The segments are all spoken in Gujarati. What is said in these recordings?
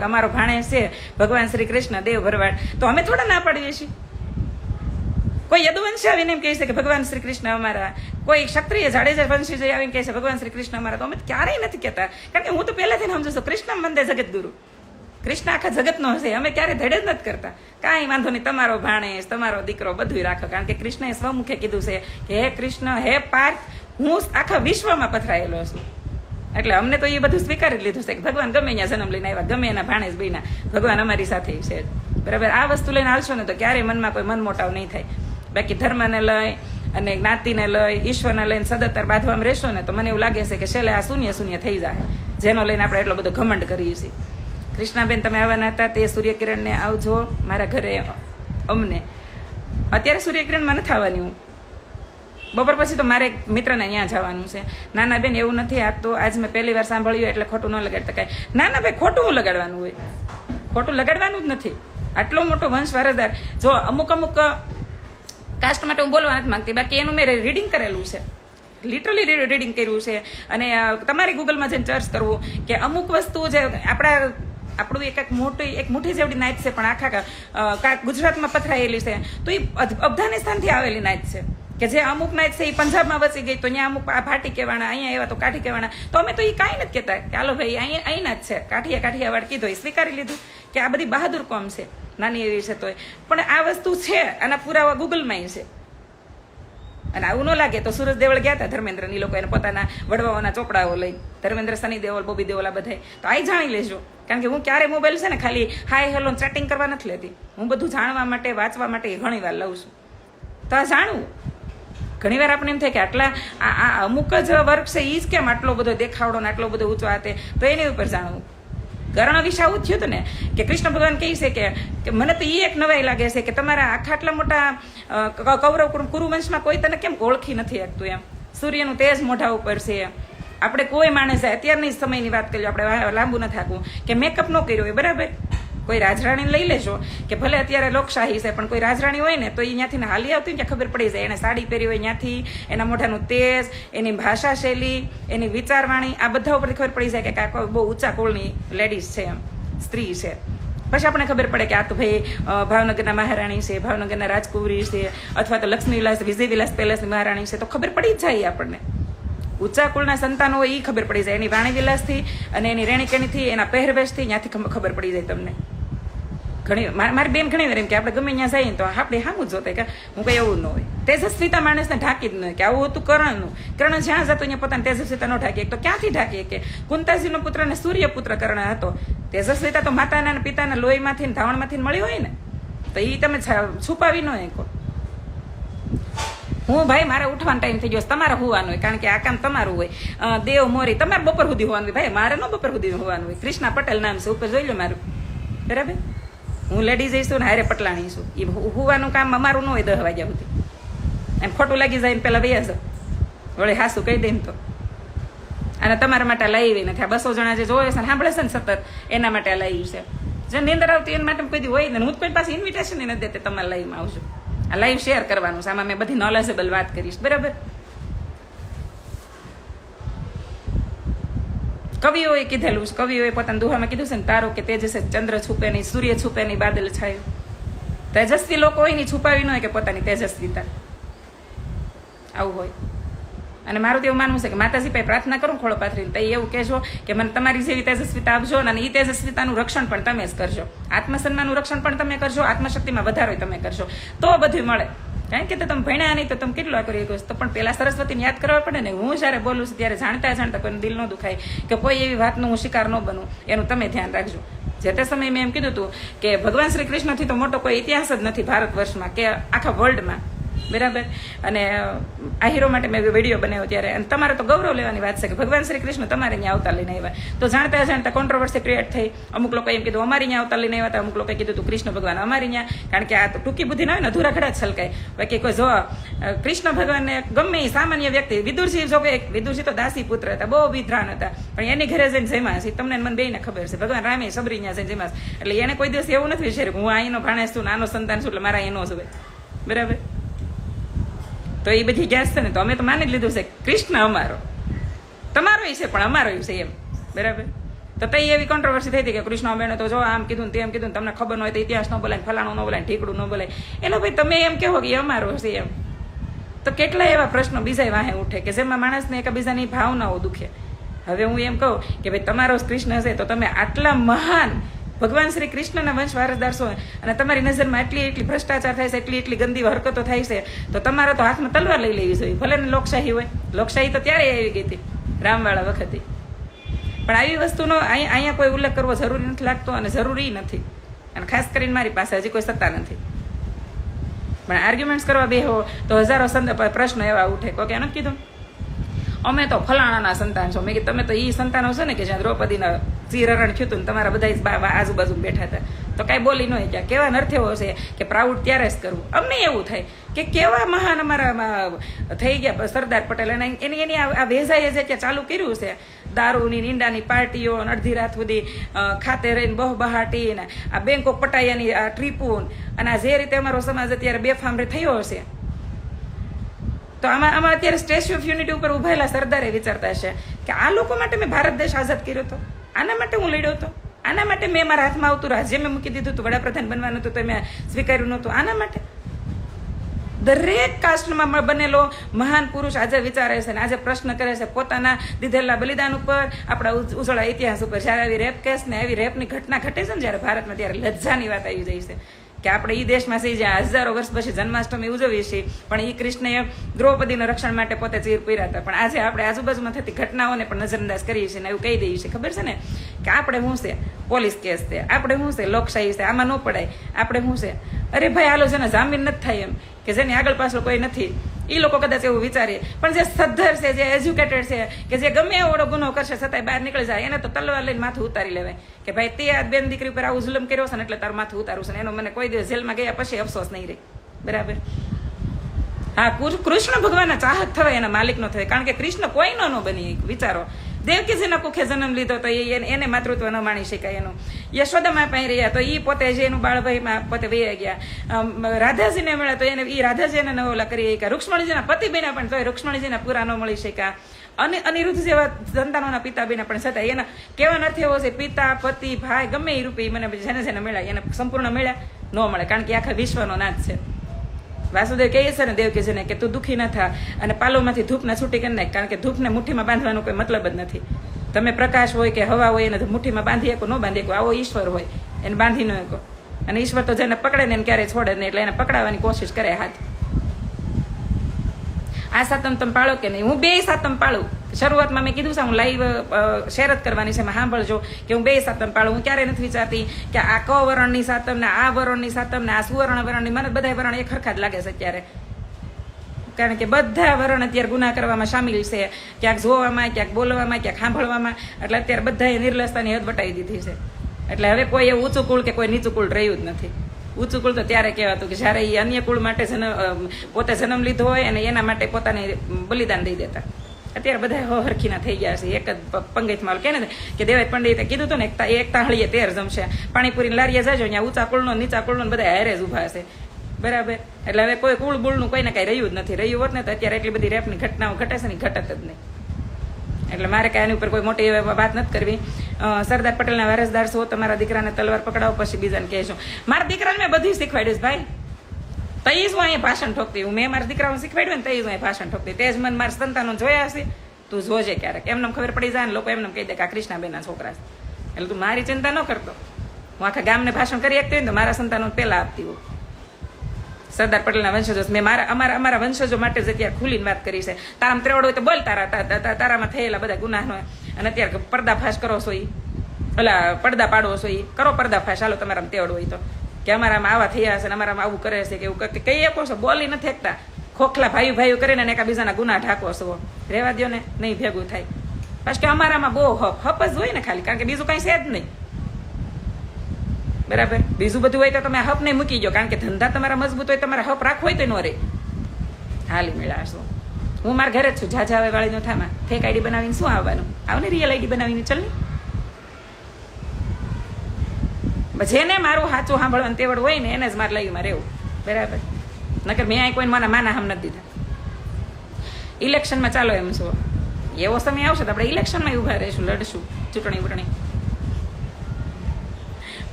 અમારો ભાણેજ છે ભગવાન શ્રી કૃષ્ણ દેવ ભરવાડ, તો અમે થોડા ના પાડીએ છીએ? કોઈ યદુવંશી આવીને એમ કહે છે કે ભગવાન શ્રી કૃષ્ણ અમારા, કોઈ ક્ષત્રિય જાડેજા વંશી આવીને કહે છે ભગવાન શ્રી કૃષ્ણ અમારા, તો અમે ક્યારેય નથી કહેતા. કારણ કે હું તો પહેલાથી સમજુ છું કૃષ્ણ વંદે જગતગુરુ, કૃષ્ણ આખા જગતનો હશે. અમે ક્યારે ધડે જ નથી કરતા. કાંઈ વાંધો નહીં, તમારો ભાણેજ, તમારો દીકરો બધું રાખો. કારણ કે કૃષ્ણએ સ્વમુખે કીધું છે કે હે કૃષ્ણ, હે પાર્થ, હું આખા વિશ્વમાં પથરાયેલો છું. એટલે અમને તો એ બધું સ્વીકારી લીધું છે કે ભગવાન ગમે ત્યાં જન્મ લઈને આવ્યા, ગમે એના ભાણેજ બન્યા, ભગવાન અમારી સાથે છે. બરાબર, આ વસ્તુ લઈને આવશો ને તો ક્યારેય મનમાં કોઈ મન મોટાવ નહીં થાય. બાકી ધર્મને લઈ અને જ્ઞાતિને લઈ, ઈશ્વરને લઈને સદંતર બાંધવામાં રહેશો ને તો મને એવું લાગે છે કે છેલ્લે આ શૂન્ય શૂન્ય થઈ જાય, જેનો લઈને આપણે એટલો બધો ઘમંડ કરીએ છીએ. કૃષ્ણાબેન, તમે આવવાના હતા તે સૂર્યકિરણને આવજો મારા ઘરે. અમને અત્યારે સૂર્યકિરણમાં નથી આવવાની હું, બપોર પછી તો મારે એક મિત્રને ત્યાં જવાનું છે. નાના બેન એવું નથી, આ તો આજ મેં પહેલી વાર સાંભળ્યું એટલે ખોટું ન લગાડતા. કાંઈ ના ના ભાઈ, ખોટું લગાડવાનું હોય, ખોટું લગાડવાનું જ નથી. આટલો મોટો વંશ વારસદાર, જો અમુક અમુક કાસ્ટ માટે હું બોલવા નથી માંગતી, બાકી એનું મેં રીડિંગ કરેલું છે, લિટરલી રીડિંગ કર્યું છે. અને તમારી ગૂગલમાં જઈને સર્ચ કરવું કે અમુક વસ્તુ જે આપણું એક મુઠ્ઠી જેવડી નાયત છે, પણ આખા ગુજરાતમાં પથરાયેલી છે, તો એ અફઘાનિસ્તાનથી આવેલી નાયત છે. કે જે અમુક નાયત છે એ પંજાબમાં વસી ગઈ, તો ત્યાં અમુક ભાટી કહેવાના, અહીંયા એવા તો કાઠી કહેવાના. તો અમે તો એ કાંઈ નથી કહેતા કે હાલો ભાઈ અહીંના જ છે, કાઠિયાવાડ કીધો, એ સ્વીકારી લીધું કે આ બધી બહાદુર કોમ છે, નાની એવી છે તોય. પણ આ વસ્તુ છે, આના પુરાવા ગૂગલમાં છે. અને આવું ન લાગે તો સુરજ દેવળ ગયા હતા ધર્મેન્દ્ર, એ લોકો એને પોતાના વડવાઓના ચોપડાઓ લઈ, ધર્મેન્દ્ર, સની દેવલ, બોબી દેવલ, આ બધા. તો આ જાણી લેજો. કારણ કે હું ક્યારે મોબાઈલ છે ને ખાલી હાય હેલો ચેટિંગ કરવા નથી લેતી. હું બધું જાણવા માટે, વાંચવા માટે ઘણી વાર લઉં છું. તો આ જાણવું. ઘણી વાર આપણે એમ થાય કે આટલા આ અમુક જ વર્ગ છે એ જ કેમ આટલો બધો દેખાવડો ને આટલો બધો ઊંચો આતે, તો એની ઉપર જાણવું. કર્ણ વિશે આવું થયું હતું ને કે કૃષ્ણ ભગવાન કહે છે કે મને તો એ એક નવાઈ લાગે છે કે તમારા આખા આટલા મોટા કૌરવ કુરુવંશમાં કોઈ તને કેમ ઓળખી નથી શકતું એમ. સૂર્યનું તેજ મોઢા ઉપર છે. આપણે કોઈ માણસ અત્યારની સમયની વાત કરીએ, આપણે લાંબુ ન થાકવું, કે મેકઅપ ન કર્યો હોય, બરાબર. કોઈ રાજરાણીને લઈ લેજો કે ભલે અત્યારે લોકશાહી છે, પણ કોઈ રાજરાણી હોય ને તો એ ત્યાંથી હાલી આવતી ને ખબર પડી જાય. એને સાડી પહેરી હોય ત્યાંથી, એના મોઢાનું તેજ, એની ભાષા શૈલી, એની વિચારવાણી, આ બધા ઉપરથી ખબર પડી જાય કે આ બહુ ઊંચા કુળની લેડીઝ છે, એમ સ્ત્રી છે. પછી આપણને ખબર પડે કે આ તો ભાઈ ભાવનગરના મહારાણી છે, ભાવનગરના રાજકુંવરી છે, અથવા તો લક્ષ્મી વિલાસ, વિજય વિલાસ પેલેસની મહારાણી છે. તો ખબર પડી જ જાય આપણને. ઊંચા કુળના સંતાનો હોય એ ખબર પડી જાય, એની વાણી વિલાસથી અને એની રેણીકેણીથી, એના પહેરવેશથી ત્યાંથી ખબર પડી જાય તમને. ઘણી મારી બેન ઘણી વાર એમ કે આપણે ગમે ત્યાં જઈએ તો આપણે સામું જ જોતા કે હું કઈ એવું ન હોય. તેજસ્વીતા માણસને ઢાંકી જ ન હોય કે આવું હતું કર્ણનું. કર્ણ જ્યાં જતો અહીંયા પોતાની તેજસ્વીતા ન ઢાંકી. તો ક્યાંથી ઢાંકીએ કે કુંતાજીનો પુત્ર ને સૂર્યપુત્ર કર્ણ હતો. તેજસ્વીતા તો માતાના અને પિતાના લોહીમાંથી ધાવણમાંથી મળી હોય ને, તો એ તમે છુપાવી ન શકો. હું ભાઈ મારે ઉઠવાનો ટાઈમ થઈ ગયો, તમારે હોવાનું હોય, કારણ કે આ કામ તમારું હોય. દેવ મોરી તમારે બપોર સુધી હોવાનું હોય, ભાઈ મારે ન બપોર સુધી હોવાનું હોય. કૃષ્ણા પટેલ નામ છે, ઉપર જોઈ લો મારું, બરાબર. હું લેડીઝ જઈશું ને હારે પટલાણી છું. એ હોવાનું કામ અમારું ન હોય 10 વાગ્યા સુધી. એમ ખોટું લાગી જાય ને પેલા વૈયા છે વળે હાસું કહી દઈને તો. અને તમારા માટે લાવી નથી. આ 200 જણા જે જોવે છે ને સાંભળે છે ને સતત, એના માટે લાવી છે. જે નીંદર આવતી એના માટે કોઈ હોય ને. હું કોઈ પાસે ઇન્વિટેશન નથી દેતી તમારે લાઈવમાં આવજો. આ લાઈવ શેર કરવાનું છે, આમાં મેં બધી નોલેજેબલ વાત કરીશ, બરાબર. કવિઓએ કીધેલું છે, કવિઓએ પોતાના દુહામાં કીધું છે ને, તારો કે તેજસ ચંદ્ર છૂપે નહીં, સૂર્ય છૂપે નહીં, બાદલ છાયું. તેજસ્વી લોકો હોય ને છુપાવી ન હોય કે પોતાની તેજસ્વીતા, આવું હોય. અને મારું તો એવું માનવું છે કે માતાજી પાસે પ્રાર્થના કરું ખોળો પાથરીને, તો એવું કહેજો કે મને તમારી જેવી તેજસ્વીતા આપજો, અને એ તેજસ્વીતાનું રક્ષણ પણ તમે જ કરજો. આત્મસન્માનનું રક્ષણ પણ તમે કરજો, આત્મશક્તિમાં વધારો તમે કરજો, તો બધું મળે. કારણ કે તમે ભણ્યા નહીં તો તમે કેટલો કરી શકો. તો પણ પેલા સરસ્વતીને યાદ કરવા પડે ને. હું જ્યારે બોલું છું ત્યારે જાણતા કોઈને દિલ ન દુખાય કે કોઈ એવી વાતનું હું શિકાર ન બનું, એનું તમે ધ્યાન રાખજો. જે તે સમયે મેં એમ કીધું હતું કે ભગવાન શ્રી કૃષ્ણથી તો મોટો કોઈ ઇતિહાસ જ નથી ભારત વર્ષમાં કે આખા વર્લ્ડમાં, બરાબર. અને આ હીરો માટે મેં વિડીયો બનાવ્યો ત્યારે, અને તમારે તો ગૌરવ લેવાની વાત છે કે ભગવાન શ્રી કૃષ્ણ તમારે ત્યાં અવતાર લઈને આવ્યા. તો જાણતા કોન્ટ્રોવર્સી ક્રિએટ થઈ. અમુક લોકો એમ કીધું અમારી ત્યાં અવતાર લઈને આવ્યા હતા, અમુક લોકોએ કીધું હતું કૃષ્ણ ભગવાન અમારી ત્યાં. કારણ કે આ તો ટૂંકી બુદ્ધિ ના હોય ને, અધૂરા ઘડા જ છલકાય. બાકી કોઈ જો કૃષ્ણ ભગવાનને ગમે એ સામાન્ય વ્યક્તિ, વિદુરજી જો કે વિદુરજી તો દાસી પુત્ર હતા, બહુ વિદ્વાન હતા, પણ એની ઘરે જઈને જમ્યા છે. તમને મને બેને ખબર છે, ભગવાન રામે સબરી ત્યાં જઈને જમ્યા. એટલે એને કોઈ દિવસ એવું નથી વિચાર્યું હું અહીંનો ભાણેજ છું, નાનો સંતાન છું, એટલે મારા એનો જ હોય, બરાબર. તો એ બધી ગેસ છે ને, તો અમે તો માની જ લીધું છે કૃષ્ણ અમારો, તમારો છે પણ અમારો છે એમ, બરાબર. તો તઈ એવી કોન્ટ્રોવર્સી થઈ હતી કે કૃષ્ણબેને તો જો આમ કીધું તેમ કીધું, તમને ખબર ન હોય તો ઇતિહાસ ન બોલાય, ફલાણું ન બોલાય, ઠીકડું ન બોલાય. એનો ભાઈ તમે એમ કહો કે અમારો છે એમ. તો કેટલા એવા પ્રશ્નો બીજા વાહે ઉઠે કે જેમાં માણસને એકબીજાની ભાવનાઓ દુખે. હવે હું એમ કહું કે ભાઈ તમારો કૃષ્ણ છે તો તમે આટલા મહાન ભગવાન શ્રી કૃષ્ણના વંશ વારસદાર છો અને તમારી નજરમાં એટલી ભ્રષ્ટાચાર થાય છે, એટલી ગંદી હરકતો થાય છે, તો તમારે તો હાથમાં તલવાર લઈ લેવી જોઈએ. ભલે ને લોકશાહી હોય, લોકશાહી તો ત્યારે આવી ગઈ હતી રામવાળા વખતે. પણ આવી વસ્તુનો અહીંયા કોઈ ઉલ્લેખ કરવો જરૂરી નથી લાગતો અને જરૂરી નથી. અને ખાસ કરીને મારી પાસે હજી કોઈ સત્તા નથી. પણ આર્ગ્યુમેન્ટ્સ કરવા બેહો તો હજારો પ્રશ્નો એવા ઉઠે. કોઈ એનું કીધું અમે તો ફલાણાના સંતાન છો. મેં કીધું તમે તો એ સંતાનો છે ને કે જ્યાં દ્રૌપદીના ચીરરણ થયું હતું ને તમારા બધા આજુબાજુ બેઠા હતા, તો કાંઈ બોલી ન ગયા. કેવા નર્થેવો છે કે પ્રાઉડ ત્યારે જ કરવું. અમને એવું થાય કે કેવા મહાન અમારા થઈ ગયા સરદાર પટેલ, અને એની આ વેઝાએ જે ત્યાં ચાલુ કર્યું છે દારૂની નીંડાની પાર્ટીઓ, અડધી રાત સુધી ખાતે રહીને બહબહાટી ને આ બેંકો પટાયાની આ ટ્રીપુન, અને આ જે રીતે અમારો સમાજ અત્યારે બેફામ થયો હશે, તો આમાં અત્યારે સ્ટેચ્યુ ઓફ યુનિટી ઉપર ઉભાયેલા સરદારે વિચારતા હશે કે આ લોકો માટે મેં ભારત દેશ આઝાદ કર્યો હતો, આના માટે હું લડ્યો હતો, આના માટે મેં મારા હાથમાં આવતું રાજ્ય મેં મૂકી દીધું હતું, વડાપ્રધાન બનવાનું હતું તો મેં સ્વીકાર્યું નહોતું, આના માટે. દરેક કાસ્ટમાં બનેલો મહાન પુરુષ આજે વિચારે છે ને આજે પ્રશ્ન કરે છે પોતાના દીધેલા બલિદાન ઉપર, આપણા ઉજળા ઇતિહાસ ઉપર. જ્યારે આવી રેપ કેસ ને આવી રેપની ઘટના ઘટે છે ને જ્યારે ભારતમાં, ત્યારે લજ્જાની વાત આવી જાય છે કે આપણે એ દેશમાં છીએ જ્યાં હજારો વર્ષ પછી જન્માષ્ટમી ઉજવીએ છીએ, પણ એ કૃષ્ણએ દ્રૌપદીના રક્ષણ માટે પોતે ચીર પૂર્યા હતા. પણ આજે આપણે આજુબાજુમાં થતી ઘટનાઓને પણ નજરઅંદાજ કરીએ છીએ ને એવું કહી દઈએ છીએ. ખબર છે ને કે આપણે શું છે પોલીસ કેસ છે, આપણે શું છે લોકશાહી છે, આમાં ન પડાય, આપણે શું છે અરે ભાઈ આલો જેને જામીન નથી થાય એમ કે જેની આગળ પાછળ કોઈ નથી, એ લોકો કદાચ એવું વિચારીએ. પણ જે સદ્ધર છે, જે એજ્યુકેટેડ છે, કે જે ગમે એવડો ગુનો કરશે છતાંય બહાર નીકળી જાય, એને તો તલવાર લઈને માથું ઉતારી લેવાય કે ભાઈ તે આ બેન દીકરી ઉપર આવું જુલમ કર્યો છે ને એટલે તારું માથું ઉતારું છે ને એનો મને કોઈ દિવસ જેલમાં ગયા પછી અફસોસ નહીં રહે. બરાબર. હા, કૃષ્ણ ભગવાનના ચાહક થવાય, એના માલિક નો થવાય. કારણ કે કૃષ્ણ કોઈનો ન બની. વિચારો, દેવકીજીના કુખે જન્મ લીધો તો એને માતૃત્વ ન માણી શકાય એનું. યશોદામાં પાઈ રહ્યા તો એ પોતે જે એનું બાળભાઈમાં પોતે વહી ગયા. રાધાજીને મળે તો એને એ રાધાજીને ન ઓલા કરી શક્યા. રૂક્ષ્મણીજીના પતિ બન્યા પણ તોય રૂક્ષ્મણીજીના પૂરા ન મળી શક્યા. અને અનિરુદ્ધ જેવા સંતાનોના પિતા બન્યા પણ છતાં એના કેવા નથી એવો છે પિતા પતિ ભાઈ ગમે એ રૂપે મને જેને મળ્યા એને સંપૂર્ણ મળ્યા ન મળે. કારણ કે આખા વિશ્વનો નાથ છે. વાસુદેવ કહે છે ને દેવકીજીને કે તું દુઃખી ન થા અને પાલોમાંથી ધૂપને છૂટી કરી નાખ. કારણ કે ધૂપને મુઠ્ઠીમાં બાંધવાનો કોઈ મતલબ જ નથી. તમે પ્રકાશ હોય કે હવા હોય એને મુઠ્ઠીમાં બાંધી શકો ન બાંધી શકો. આવો ઈશ્વર હોય એને બાંધી ન શકો. અને ઈશ્વર તો જેને પકડે ને એને ક્યારેય છોડે નહીં, એટલે એને પકડાવવાની કોશિશ કરે હાથ. આ સાતમ તમે પાળો કે નહીં? હું 2 સાતમ પાળું. શરૂઆતમાં મેં કીધું છે હું લાઈવ શેર જ કરવાની છે, સાંભળજો કે હું 2 સાતમ પાળું. હું ક્યારેય નથી વિચારતી કે આ ક વરણની સાતમ ને આ વરણની સાતમ ને આ સુવર્ણ વરણની. મને બધા વરણ એક સરખા જ લાગે છે અત્યારે. કારણ કે બધા વરણ અત્યારે ગુના કરવામાં સામેલ છે, ક્યાંક જોવામાં, ક્યાંક બોલવામાં, ક્યાંક સાંભળવામાં. એટલે અત્યારે બધાએ નિર્લજતાની હદ વટાવી દીધી છે. એટલે હવે કોઈ એવું ઊંચું કુળ કે કોઈ નીચું કુળ રહ્યું જ નથી. ઊંચું કુળ તો ત્યારે કહેવાતું કે જ્યારે એ અન્ય કુળ માટે પોતે જન્મ લીધો હોય અને એના માટે પોતાને બલિદાન દઈ દેતા. અત્યારે બધા હરખીના થઈ ગયા છે. એક જ પંગતમાં કે ને કે દેવાય પંડિતે કીધું હતું ને એક તાહળીએ 13 જમશે. પાણીપુરી લારીએ જાજો ત્યાં ઊંચા કુળનો નીચા કુળનો બધા હારે જ ઉભા છે. બરાબર. એટલે હવે કોઈ કુળ બુળનું કોઈને કઈ રહ્યું જ નથી. રહ્યું હોત ને તો અત્યારે એટલી બધી રેપની ઘટનાઓ ઘટે છે ને ઘટત જ નહીં. એટલે મારે કાંઈ એની ઉપર કોઈ મોટી વાત નથી કરવી. સરદાર પટેલના વારસદાર છો, તમારા દીકરાને તલવાર પકડાવો પછી બીજાને કહેશું. મારા દીકરાને મેં બધું શીખવાડ્યું ભાઈ. તઈ હું અહીંયા ભાષણ ઠોકતી હું. મેં મારા દીકરાઓને શીખવાડ્યું ને તઈ હું અહીંયા ભાષણ ઠોકતી. તે જ મને મારા સંતાનો જોયા હશે. તું જોજે ક્યારેક. એમને ખબર પડી જાય ને લોકો એમને કહી દે કે આ કૃષ્ણાબેનના છોકરા છે. એટલે તું મારી ચિંતા ન કરતો. હું આખા ગામને ભાષણ કરી શકતી હોય ને તો મારા સંતાનો પહેલા આપતી હોઉં. સરદાર પટેલના વંશજો મેં અમારા વંશજો માટે જ અત્યારે ખુલીને વાત કરી છે. તારામાં ત્રેવડ હોય તો બોલ તારામાં થયેલા બધા ગુનાનો. અને અત્યારે પર્દાફાશ કરો છો ઓલા પડદા પાડવો છો કરો પર્દાફાશ. હાલો તમારામાં તેવડ હોય તો કે અમારામાં આવા થયા છે ને અમારામાં આવું કરે છે કે એવું કઈ શકો છો. બોલી નથી શકતા. ખોખલા ભાઈઓ કરીને એકાબીજાના ગુના ઢાંકો છો. રહેવા દો ને, નહીં ભેગું થાય. parce કે અમારામાં બહુ હપ જ હોય ને ખાલી. કારણ કે બીજું કઈ છે જ નહીં. બરાબર. બીજું બધું હોય તો તમે હપ નહીં મૂકી દો. કારણ કે ધંધા તમારા મજબૂત હોય, તમારે હપ રાખવો હોય તો ન રહે. હાલી મેળાશો. હું મારા ઘરે જ છું. ઝાઝા આવે વાળી નો થામાં ફેક આઈડી બનાવીને શું આવવાનું? આવને રિયલ આઈડી બનાવીને ચલ ને. જેને મારું સાચું સાંભળવાનું તેવડ હોય ને એને જ મારે લાઈવમાં રહેવું. બરાબર. નકર મેં અહીં કોઈને મને માના હમ નથી દીધા. ઇલેક્શનમાં ચાલો એમ છો, એવો સમય આવશે તો આપણે ઇલેક્શનમાં ઉભા રહીશું, લડશું ચૂંટણી.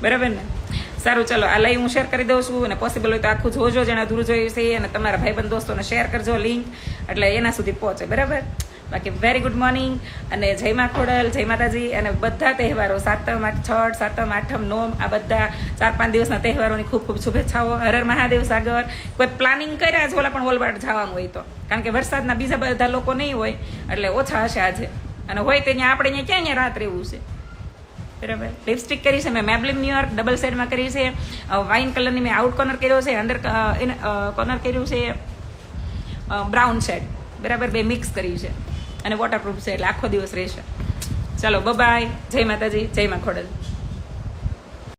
બરાબર ને? સારું, ચલો આ લાઈવ હું શેર કરી દઉં છું, અને પોસિબલ હોય તો આખું જોજો જેને અધૂરું જોયું છે, અને તમારા ભાઈબંધ દોસ્તોને શેર કરજો લિંક, એટલે એના સુધી પહોંચે. બરાબર? બાકી વેરી ગુડ મોર્નિંગ, અને જય મા ખોડલ, જય માતાજી. અને બધા તહેવારો, સાતમ, છઠ, સાતમ, આઠમ, નોમ, આ બધા 4-5 દિવસના તહેવારોની ખૂબ ખૂબ શુભેચ્છાઓ. હર હર મહાદેવ. સાગર, કોઈ પ્લાનિંગ કર્યા જ ઓલા પણ ઓલવાડ જવાનું હોય તો, કારણ કે વરસાદના બીજા બધા લોકો નહીં હોય એટલે ઓછા હશે આજે, અને હોય તો ત્યાં આપણે ક્યાં અહીંયા રાત રહેવું છે. બરાબર? લિપસ્ટિક કરી છે મેં મેબલિન ન્યુયોર્ક ડબલ શેડમાં કરી છે, વાઇન કલરની મેં આઉટ કોર્નર કર્યો છે, અંડર કોર્નર કર્યું છે બ્રાઉન શેડ. બરાબર? બે મિક્સ કર્યું છે, અને વોટરપ્રૂફ છે એટલે આખો દિવસ રહેશે. ચલો બાય, જય માતાજી, જય મા ખોડલ.